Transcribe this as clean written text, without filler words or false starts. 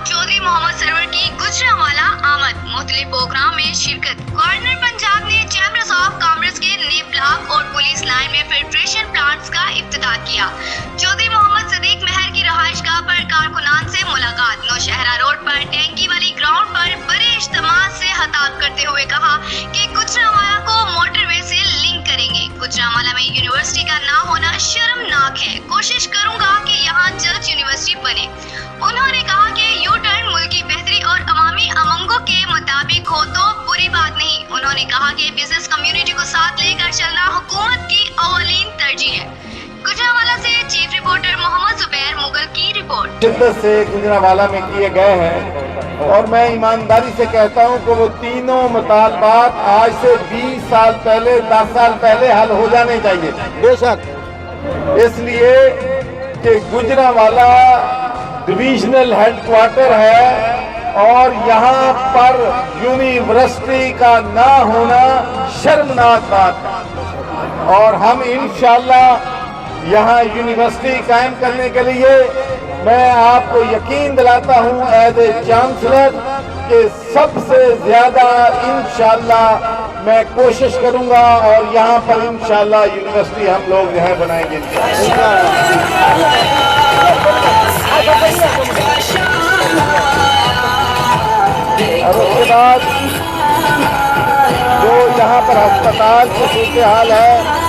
Chaudhary Mohammad server की गुजरांवाला आमद, मुख्तलिफ प्रोग्राम में शिरकत। गवर्नर पंजाब ने चैम्बर्स ऑफ कॉमर्स के नए ब्लॉक और पुलिस लाइन में फिल्ट्रेशन प्लांट्स का इफ्तिताह किया। चौधरी मोहम्मद सदीक महर की रहायशगाह पर कारकुनान से मुलाकात। नौशहरा रोड पर टैंकी वाली ग्राउंड पर बड़े इज्तिमा से खिताब करते हुए कहा कि गुजरांवाला को मोटरवे से लिंक करेंगे। गुजरांवाला में यूनिवर्सिटी का ना होना शर्मनाक है। कोशिश करूंगा कि यहाँ जल्द यूनिवर्सिटी बने। उन्होंने कहा कि यू टर्न मुल्क की बेहतरी और अवामी अमंगों के मुताबिक हो तो बुरी बात नहीं। उन्होंने कहा कि बिजनेस कम्युनिटी को साथ लेकर चलना हुकूमत की अवलीन तरजीह है। गुजरांवाला से चीफ रिपोर्टर मोहम्मद जुबैर मुगल की रिपोर्ट। शिद्दत से गुजरांवाला में किए गए हैं और मैं ईमानदारी से कहता हूं कि वो तीनों मुतालबात आज से 20 साल पहले 10 साल पहले हल हो जाने चाहिए। बेशक इसलिए कि गुजरांवाला डिविजनल हेडक्वार्टर है और यहाँ पर यूनिवर्सिटी का ना होना शर्मनाक बात है और हम इंशाअल्लाह यहाँ यूनिवर्सिटी कायम करने के लिए मैं आपको यकीन दिलाता हूँ एज ए चांसलर कि सबसे ज्यादा इंशाअल्लाह मैं कोशिश करूँगा और यहाँ पर इंशाअल्लाह यूनिवर्सिटी हम लोग जो है बनाएंगे। और उसके बाद जो यहाँ पर अस्पताल की सूरत हाल है